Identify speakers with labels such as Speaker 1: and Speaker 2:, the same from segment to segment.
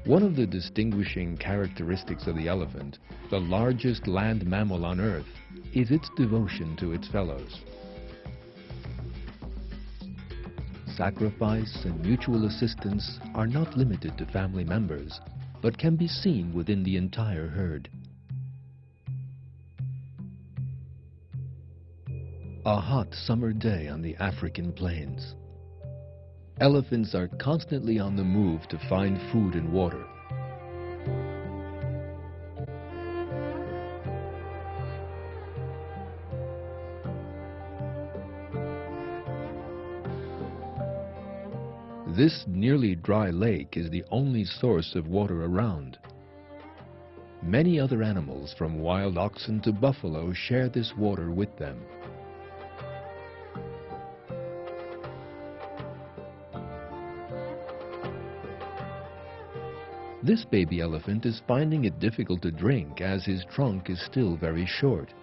Speaker 1: One of the distinguishing characteristics of the elephant, the largest land mammal on Earth, is its devotion to its fellows. Sacrifice and mutual assistance are not limited to family members, but can be seen within the entire herd. A hot summer day on the African plains. Elephants are constantly on the move to find food and water. This nearly dry lake is the only source of water around. Many other animals, from wild oxen to buffalo, share this water with them. This baby elephant is finding it difficult to drink as his trunk is still very short.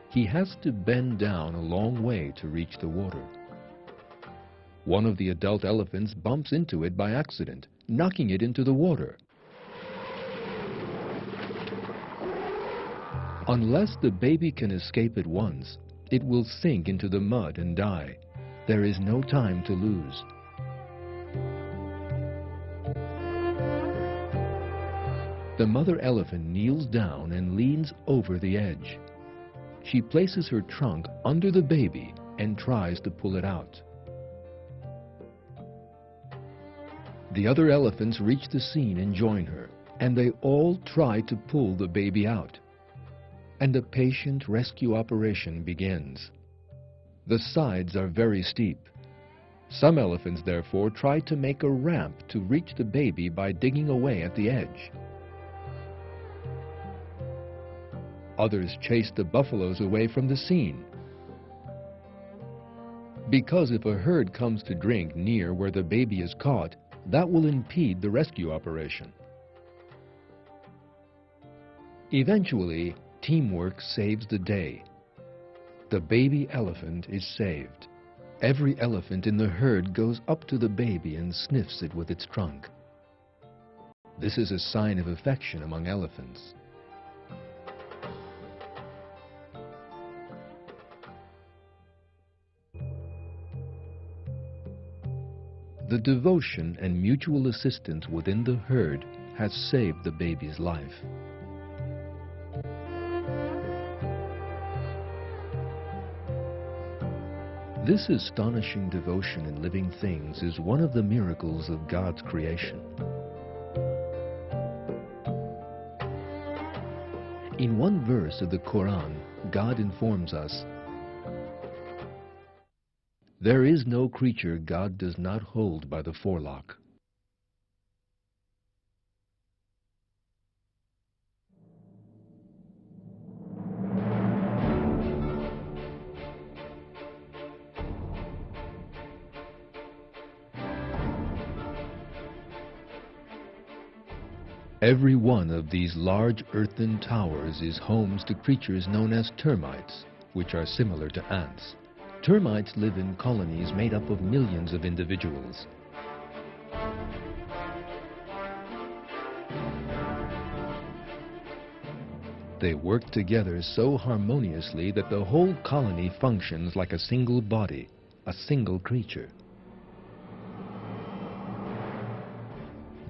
Speaker 1: He has to bend down a long way to reach the water. One of the adult elephants bumps into it by accident, knocking it into the water. Unless the baby can escape at once, it will sink into the mud and die. There is no time to lose. The mother elephant kneels down and leans over the edge. She places her trunk under the baby and tries to pull it out. The other elephants reach the scene and join her, and they all try to pull the baby out. And a patient rescue operation begins. The sides are very steep. Some elephants, therefore, try to make a ramp to reach the baby by digging away at the edge. Others chase the buffaloes away from the scene. Because if a herd comes to drink near where the baby is caught, that will impede the rescue operation. Eventually, teamwork saves the day. The baby elephant is saved. Every elephant in the herd goes up to the baby and sniffs it with its trunk. This is a sign of affection among elephants. The devotion and mutual assistance within the herd has saved the baby's life. This astonishing devotion in living things is one of the miracles of God's creation. In one verse of the Quran, God informs us, "There is no creature God does not hold by the forelock." Every one of these large earthen towers is homes to creatures known as termites, which are similar to ants. Termites live in colonies made up of millions of individuals. They work together so harmoniously that the whole colony functions like a single body, a single creature.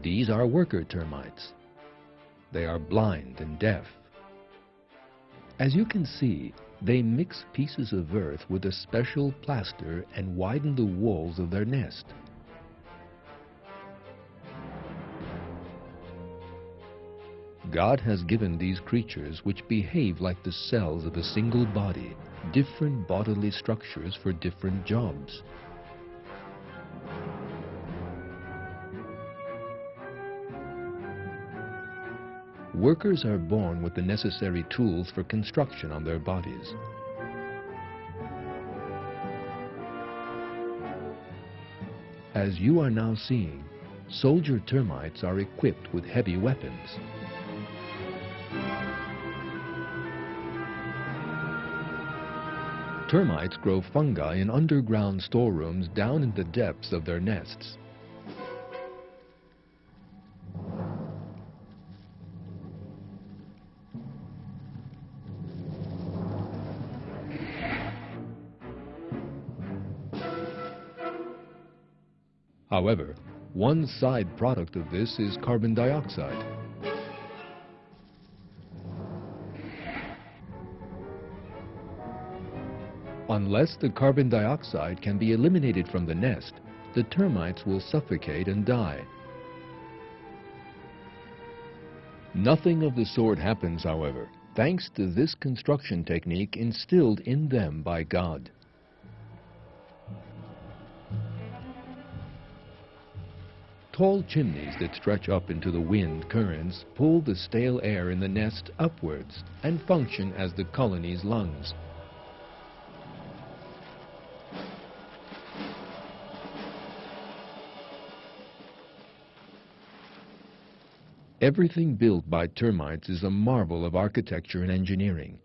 Speaker 1: These are worker termites. They are blind and deaf. As you can see, they mix pieces of earth with a special plaster and widen the walls of their nest. God has given these creatures, which behave like the cells of a single body, different bodily structures for different jobs. Workers are born with the necessary tools for construction on their bodies. As you are now seeing, soldier termites are equipped with heavy weapons. Termites grow fungi in underground storerooms down in the depths of their nests. However, one side product of this is carbon dioxide. Unless the carbon dioxide can be eliminated from the nest, the termites will suffocate and die. Nothing of the sort happens, however, thanks to this construction technique instilled in them by God. Tall chimneys that stretch up into the wind currents pull the stale air in the nest upwards and function as the colony's lungs. Everything built by termites is a marvel of architecture and engineering.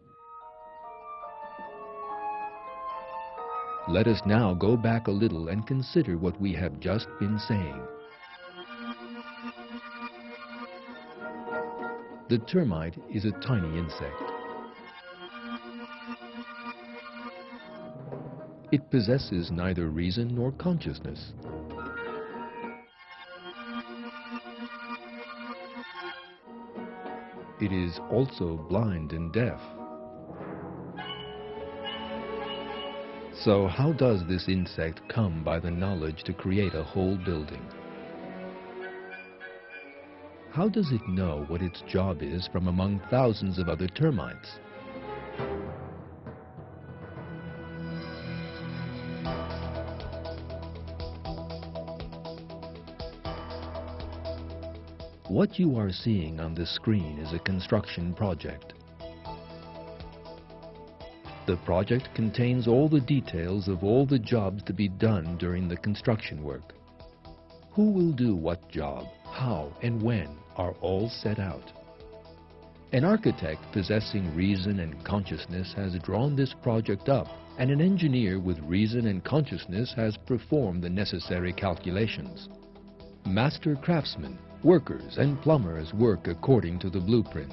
Speaker 1: Let us now go back a little and consider what we have just been saying. The termite is a tiny insect. It possesses neither reason nor consciousness. It is also blind and deaf. So how does this insect come by the knowledge to create a whole building? How does it know what its job is from among thousands of other termites? What you are seeing on the screen is a construction project. The project contains all the details of all the jobs to be done during the construction work. Who will do what job, how and when are all set out. An architect possessing reason and consciousness has drawn this project up, and an engineer with reason and consciousness has performed the necessary calculations. Master craftsmen, workers and plumbers work according to the blueprint.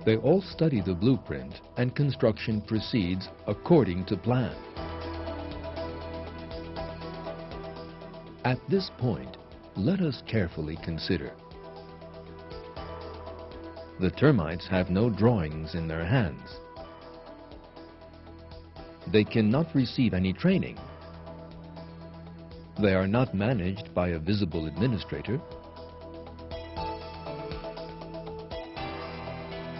Speaker 1: They all study the blueprint and construction proceeds according to plan. At this point, let us carefully consider. The termites have no drawings in their hands. They cannot receive any training. They are not managed by a visible administrator.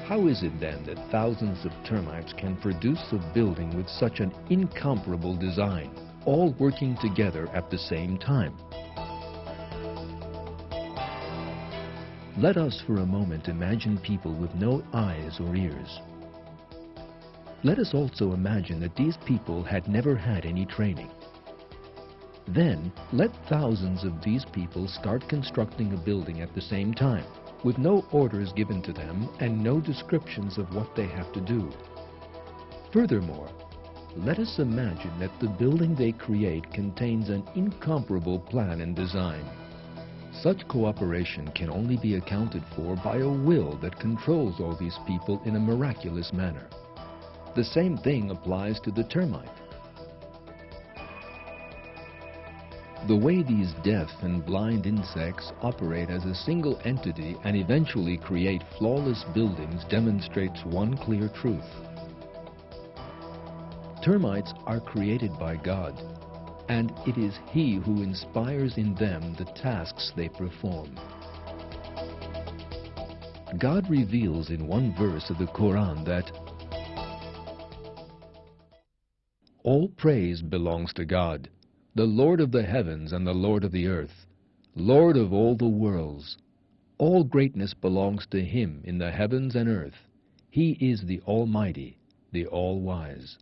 Speaker 1: How is it then that thousands of termites can produce a building with such an incomparable design, all working together at the same time? Let us for a moment imagine people with no eyes or ears. Let us also imagine that these people had never had any training. Then, let thousands of these people start constructing a building at the same time, with no orders given to them and no descriptions of what they have to do. Furthermore, let us imagine that the building they create contains an incomparable plan and design. Such cooperation can only be accounted for by a will that controls all these people in a miraculous manner. The same thing applies to the termite. The way these deaf and blind insects operate as a single entity and eventually create flawless buildings demonstrates one clear truth. Termites are created by God, and it is He who inspires in them the tasks they perform. God reveals in one verse of the Quran that all praise belongs to God, the Lord of the heavens and the Lord of the earth, Lord of all the worlds. All greatness belongs to Him in the heavens and earth. He is the Almighty, the All-Wise.